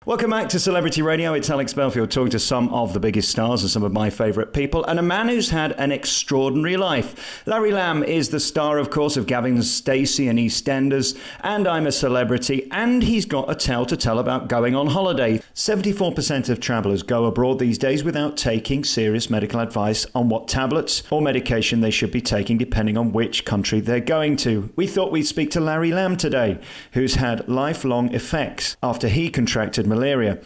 Welcome back to Celebrity Radio. It's Alex Belfield talking to some of the biggest stars and some of my favourite people, and a man who's had an extraordinary life. Larry Lamb is the star, of course, of Gavin Stacey and Eastenders, and I'm a Celebrity, and he's got a tale to tell about going on holiday. 74% of travellers go abroad these days without taking serious medical advice on what tablets or medication they should be taking depending on which country they're going to. We thought we'd speak to Larry Lamb today, who's had lifelong effects after he contracted malaria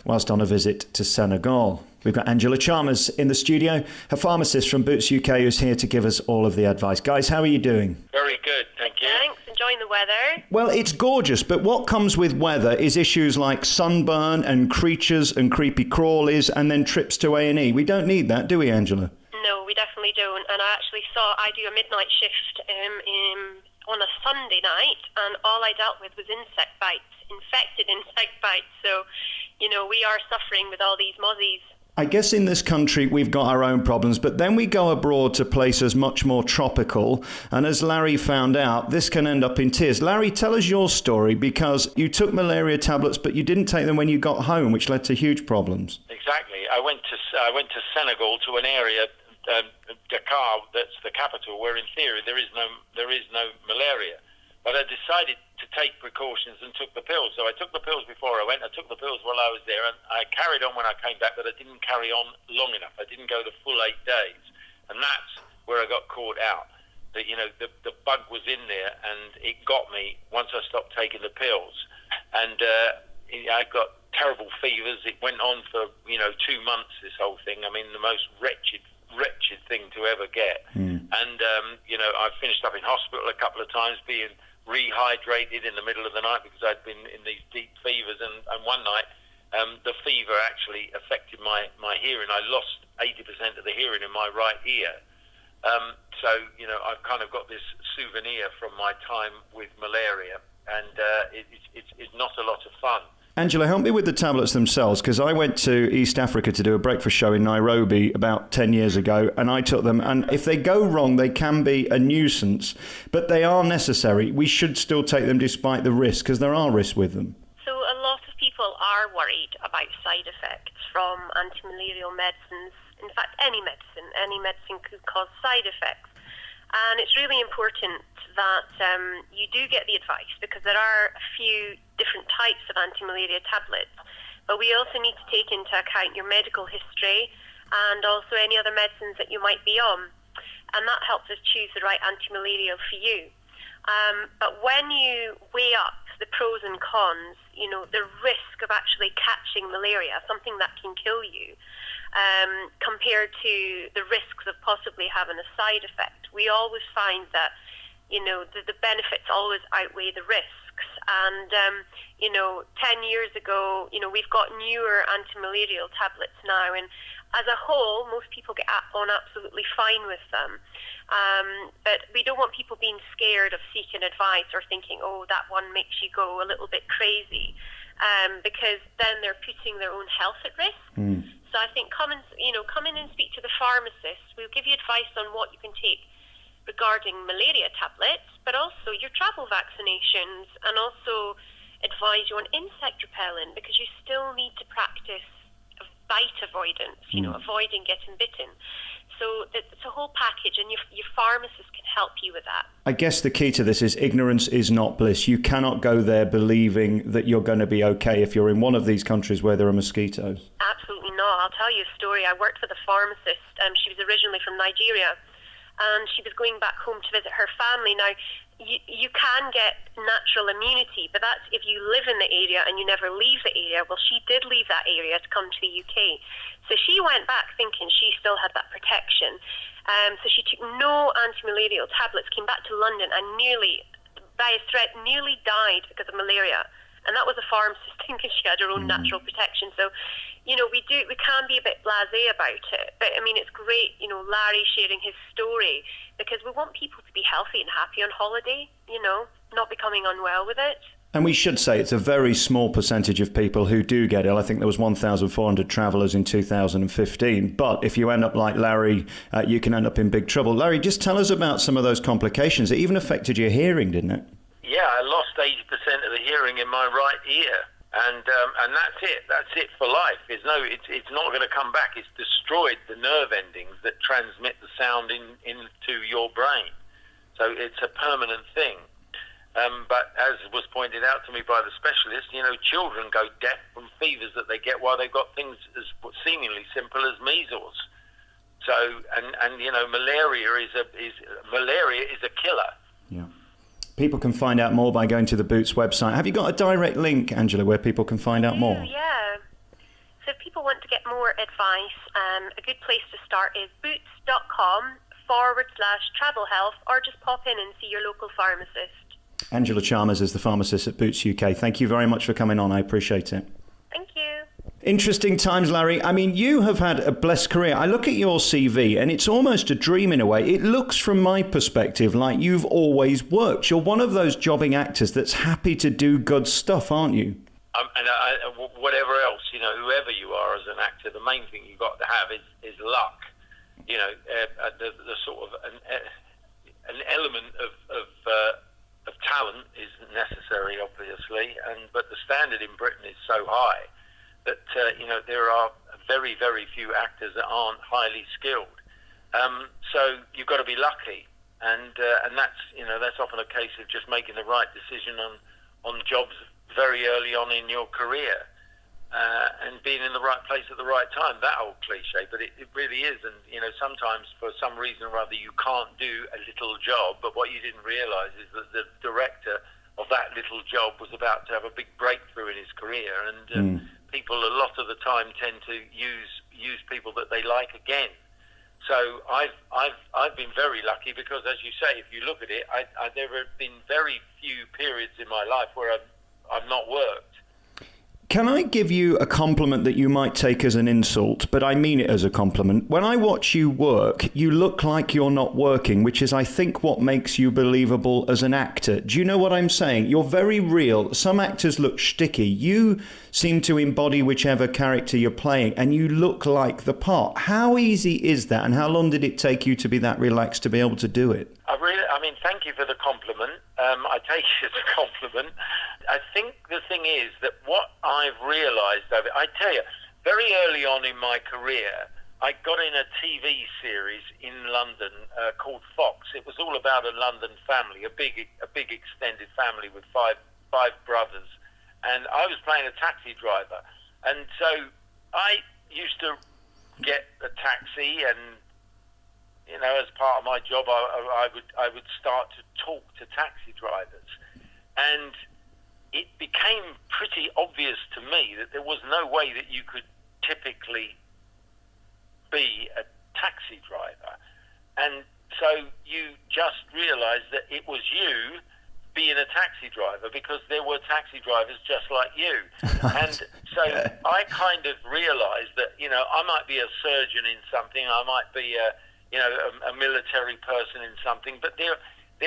whilst on a visit to Senegal. We've got Angela Chalmers in the studio, a pharmacist from Boots UK, who's here to give us all of the advice. Guys, how are you doing? Very good, thank you. Thanks, enjoying the weather. Well, it's gorgeous, but what comes with weather is issues like sunburn and creatures and creepy crawlies and then trips to A&E. We don't need that, do we, Angela? No, we definitely don't. And I do a midnight shift on a Sunday night, and all I dealt with was infected insect bites. So, we are suffering with all these mozzies. I guess in this country we've got our own problems, but then we go abroad to places much more tropical, and as Larry found out, this can end up in tears. Larry, tell us your story, because you took malaria tablets, but you didn't take them when you got home, which led to huge problems. Exactly. I went to Senegal, to an area, Dakar, that's the capital, where in theory there is no malaria. But I decided to take precautions and took the pills. So I took the pills before I went. I took the pills while I was there, and I carried on when I came back, but I didn't carry on long enough. I didn't go the full 8 days. And that's where I got caught out. The the bug was in there, and it got me once I stopped taking the pills. And I got terrible fevers. It went on for 2 months, this whole thing. I mean, the most wretched thing to ever get. And I finished up in hospital a couple of times, being rehydrated in the middle of the night because I'd been in these deep fevers, and one night the fever actually affected my hearing. I lost 80% of the hearing in my right ear. So I've kind of got this souvenir from my time with malaria, and it's not a lot of fun. Angela, help me with the tablets themselves, because I went to East Africa to do a breakfast show in Nairobi about 10 years ago, and I took them, and if they go wrong, they can be a nuisance, but they are necessary. We should still take them despite the risk, because there are risks with them. So a lot of people are worried about side effects from anti-malarial medicines. In fact, any medicine could cause side effects. And it's really important that you do get the advice, because there are a few different types of anti-malaria tablets. But we also need to take into account your medical history and also any other medicines that you might be on. And that helps us choose the right anti-malarial for you. But when you weigh up the pros and cons, the risk of actually catching malaria, something that can kill you, compared to the risks of possibly having a side effect, we always find that the benefits always outweigh the risks. And 10 years ago, we've got newer anti-malarial tablets now, and as a whole, most people get on absolutely fine with them. But we don't want people being scared of seeking advice or thinking, oh, that one makes you go a little bit crazy, because then they're putting their own health at risk. So I think come in and speak to the pharmacist. We'll give you advice on what you can take regarding malaria tablets, but also your travel vaccinations, and also advise you on insect repellent, because you still need to practice bite avoidance, avoiding getting bitten. So it's a whole package, and your pharmacist can help you with that. I guess the key to this is ignorance is not bliss. You cannot go there believing that you're going to be okay if you're in one of these countries where there are mosquitoes. Absolutely not. I'll tell you a story. I worked with a pharmacist. She was originally from Nigeria, and she was going back home to visit her family. Now, you can get natural immunity, but that's if you live in the area and you never leave the area. Well, she did leave that area to come to the UK. So she went back thinking she still had that protection. So she took no anti-malarial tablets, came back to London, and nearly died because of malaria. And that was a pharmacist thinking she had her own natural protection. So, we can be a bit blasé about it. But, I mean, it's great, Larry sharing his story, because we want people to be healthy and happy on holiday, not becoming unwell with it. And we should say it's a very small percentage of people who do get ill. I think there was 1,400 travellers in 2015. But if you end up like Larry, you can end up in big trouble. Larry, just tell us about some of those complications. It even affected your hearing, didn't it? Yeah, I lost 80% of the hearing in my right ear. And that's it. That's it for life. It's not going to come back. It's destroyed the nerve endings that transmit the sound into your brain. So it's a permanent thing. But as was pointed out to me by the specialist, children go deaf from fevers that they get while they've got things as seemingly simple as measles. So, and malaria is a killer. Yeah. People can find out more by going to the Boots website. Have you got a direct link, Angela, where people can find out more? Yeah. So if people want to get more advice, a good place to start is boots.com/travel health, or just pop in and see your local pharmacist. Angela Chalmers is the pharmacist at Boots UK. Thank you very much for coming on. I appreciate it. Thank you. Interesting times, Larry. I mean, you have had a blessed career. I look at your CV and it's almost a dream in a way. It looks from my perspective like you've always worked. You're one of those jobbing actors that's happy to do good stuff, aren't you? Whatever else, whoever you are as an actor, the main thing you've got to have is luck. The sort of an element of talent is necessary, obviously, but the standard in Britain is so high that there are very, very few actors that aren't highly skilled. So you've got to be lucky, and that's often a case of just making the right decision on jobs very early on in your career, and being in the right place at the right time. That old cliche, but it really is. And sometimes for some reason or other you can't do a little job, but what you didn't realise is that the director of that little job was about to have a big breakthrough in his career, and people a lot of the time tend to use people that they like again. So I've been very lucky because, as you say, if you look at it, there have been very few periods in my life where I've not worked. Can I give you a compliment that you might take as an insult, but I mean it as a compliment? When I watch you work, you look like you're not working, which is, I think, what makes you believable as an actor. Do you know what I'm saying? You're very real. Some actors look shticky. You seem to embody whichever character you're playing, and you look like the part. How easy is that, and how long did it take you to be that relaxed to be able to do it? Thank you for the compliment. I take it as a compliment. I think the thing is that what I've realised I tell you, very early on in my career, I got in a TV series in London called Fox. It was all about a London family, a big extended family with five brothers, and I was playing a taxi driver. And so I used to get a taxi, and as part of my job, I would start to talk to taxi drivers, and it became pretty obvious to me that there was no way that you could typically be a taxi driver. And so you just realised that it was you being a taxi driver, because there were taxi drivers just like you. And so I kind of realised that, I might be a surgeon in something, I might be a military person in something, but there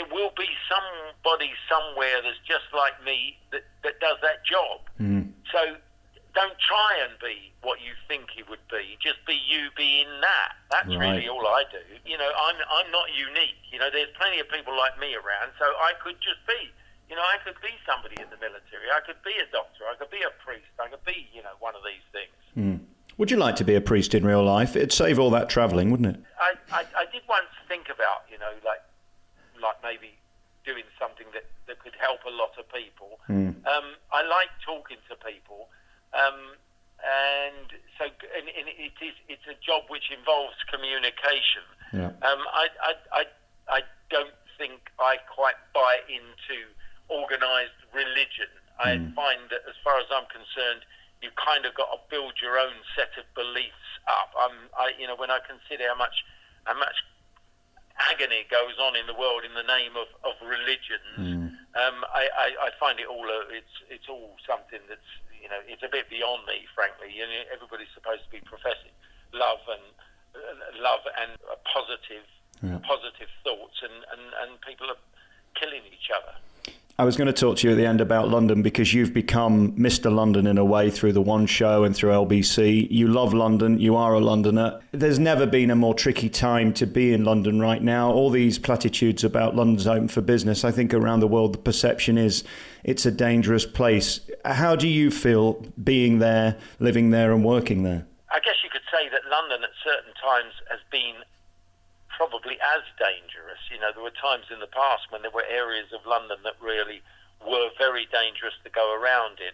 will be somebody somewhere that's just like me that does that job. So don't try and be what you think you would be. Just be you being that. That's right. Really all I do. I'm not unique. There's plenty of people like me around, so I could just be. I could be somebody in the military. I could be a doctor. I could be a priest. I could be, one of these things. Would you like to be a priest in real life? It'd save all that travelling, wouldn't it? I did once think about, like maybe doing something that could help a lot of people. I like talking to people, and it's a job which involves communication. Yeah. I don't think I quite buy into organised religion. I find that, as far as I'm concerned, you've kind of got to build your own set of beliefs up. When I consider how much agony goes on in the world in the name of religions, I find it all it's all something that's it's a bit beyond me, frankly. Everybody's supposed to be professing love and positive thoughts, and people are killing each other. I was going to talk to you at the end about London, because you've become Mr. London in a way through the One Show and through LBC. You love London. You are a Londoner. There's never been a more tricky time to be in London right now. All these platitudes about London's open for business, I think around the world the perception is it's a dangerous place. How do you feel being there, living there and working there? I guess you could say that London at certain times has been probably as dangerous. You know, there were times in the past when there were areas of London that really were very dangerous to go around in.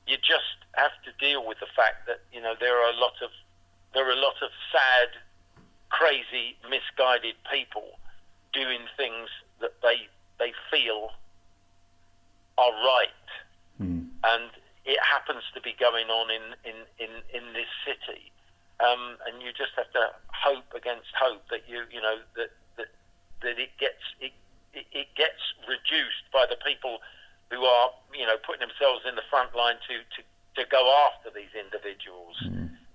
You just have to deal with the fact that, you know, there are a lot of sad, crazy, misguided people doing things that they feel are right, and it happens to be going on in this city, and you just have to hope against hope that that it gets reduced by the people who are, you know, putting themselves in the front line to go after these individuals.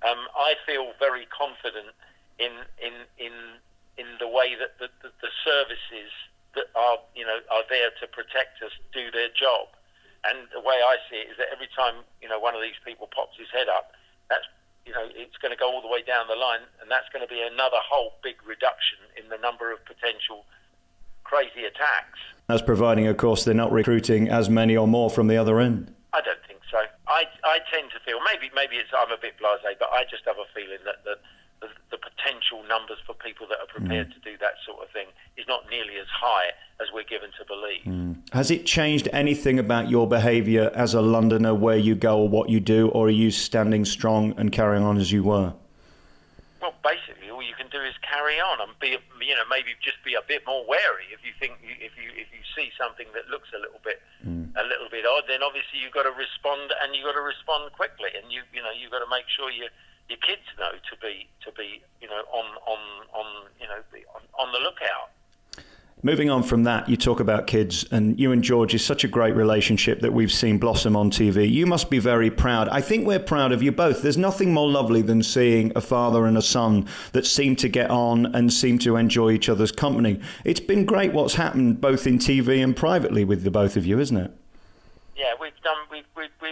I feel very confident in the way that the services that are there to protect us do their job. And the way I see it is that every time, you know, one of these people pops his head up, that's, you know, it's going to go all the way down the line, and that's going to be another whole big reduction in the number of potential crazy attacks. That's providing, of course, they're not recruiting as many or more from the other end. I don't think so. I tend to feel, maybe I'm a bit blasé, but I just have a feeling that the potential numbers for people that are prepared to do that sort of thing is not nearly as high as we're given to believe. Has it changed anything about your behaviour as a Londoner, where you go or what you do, or are you standing strong and carrying on as you were? Well, basically, all you can do is carry on and be, you know, maybe just be a bit more wary. If you think, if you see something that looks a little bit odd, then obviously you've got to respond, and you've got to respond quickly, and you've got to make sure your kids know to be you know, on the lookout. Moving on from that, you talk about kids, and you and George is such a great relationship that we've seen blossom on TV. You must be very proud. I think we're proud of you both. There's nothing more lovely than seeing a father and a son that seem to get on and seem to enjoy each other's company. It's been great what's happened both in TV and privately with the both of you, isn't it? Yeah, we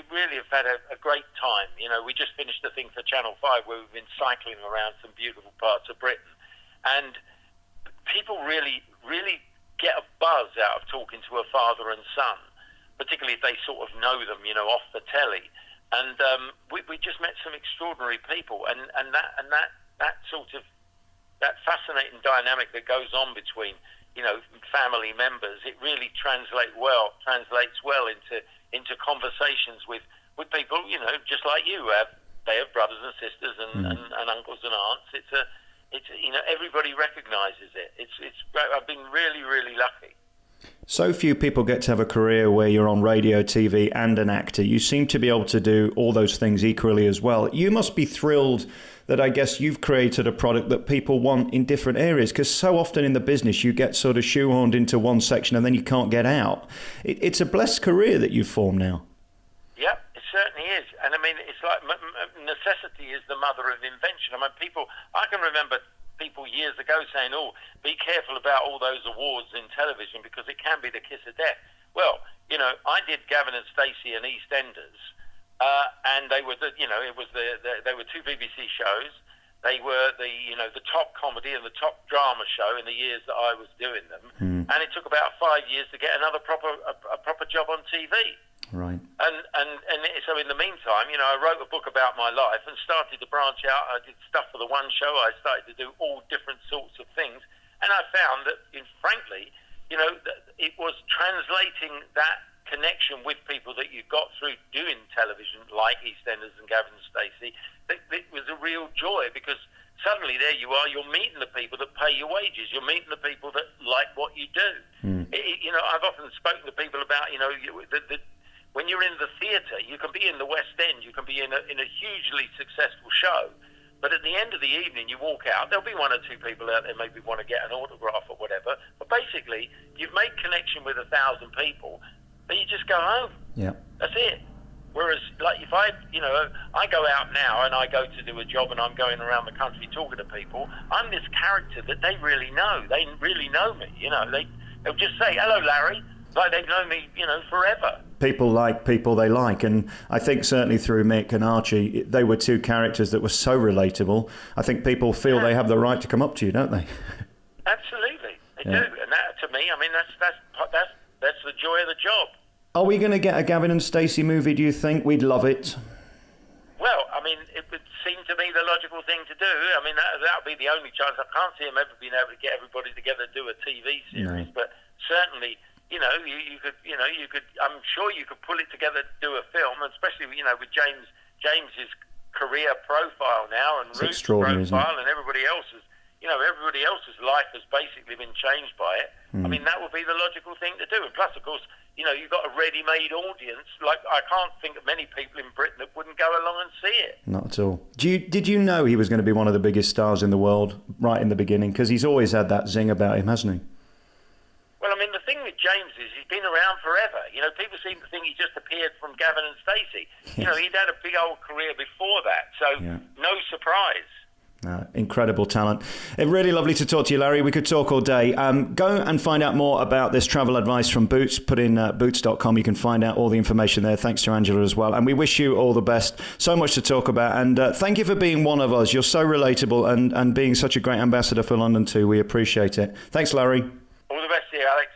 really have had a great time. You know, we just finished the thing for Channel 5 where we've been cycling around some beautiful parts of Britain, and people really get a buzz out of talking to a father and son, particularly if they sort of know them, you know, off the telly. And we just met some extraordinary people, and that sort of that fascinating dynamic that goes on between, you know, family members, it really translates well into conversations with people, you know, just like you have. They have brothers and sisters and uncles and aunts. It's you know, everybody recognises it. I've been really lucky. So few people get to have a career where you're on radio, TV and an actor. You seem to be able to do all those things equally as well. You must be thrilled that, I guess, you've created a product that people want in different areas, because so often in the business you get sort of shoehorned into one section and then you can't get out. It's a blessed career that you've formed now. Yep, it certainly is. And I mean, it's like necessity is the mother of invention. I mean, I can remember people years ago saying, oh, be careful about all those awards in television because it can be the kiss of death. Well, you know, I did Gavin and Stacey and Eastenders, and they were they were two BBC shows. They were the top comedy and the top drama show in the years that I was doing them, and it took about 5 years to get another proper job on TV. Right. And so in the meantime, you know, I wrote a book about my life and started to branch out. I did stuff for the one show. I started to do all different sorts of things. And I found that, frankly, you know, it was translating that connection with people that you got through doing television, like EastEnders and Gavin Stacey. It was a real joy, because suddenly there you are, you're meeting the people that pay your wages. You're meeting the people that like what you do. You know, I've often spoken to people about, you know, when you're in the theatre, you can be in the West End, you can be in a hugely successful show, but at the end of the evening, you walk out, there'll be one or two people out there maybe want to get an autograph or whatever, but basically, you've made connection with 1,000 people, but you just go home. Yeah. That's it. Whereas, like, if I go out now and I go to do a job and I'm going around the country talking to people, I'm this character that they really know. They really know me, you know. They'll just say, hello, Larry, like they've known me, you know, forever. People like people they like, and I think certainly through Mick and Archie, they were two characters that were so relatable. I think people feel they have the right to come up to you, don't they? Absolutely, they do, and that, to me, I mean, that's the joy of the job. Are we going to get a Gavin and Stacey movie, do you think? We'd love it. Well, I mean, it would seem to me the logical thing to do. I mean, that would be the only chance. I can't see him ever being able to get everybody together to do a TV series, but certainly, you could. I'm sure you could pull it together to do a film, especially, with James's career profile now and Ruth's profile and everybody else's. Everybody else's life has basically been changed by it. I mean, that would be the logical thing to do. And plus, of course, you've got a ready-made audience. Like, I can't think of many people in Britain that wouldn't go along and see it. Not at all. Did you know he was going to be one of the biggest stars in the world right in the beginning? Because he's always had that zing about him, hasn't he? Well, I mean, the thing with James is he's been around forever. People seem to think he just appeared from Gavin and Stacey. Yes. He'd had a big old career before that, so no surprise. Incredible talent. Really lovely to talk to you, Larry. We could talk all day. Go and find out more about this travel advice from Boots. Put in boots.com. You can find out all the information there. Thanks to Angela as well. And we wish you all the best. So much to talk about. And thank you for being one of us. You're so relatable and being such a great ambassador for London too. We appreciate it. Thanks, Larry. All the best to you, Alex.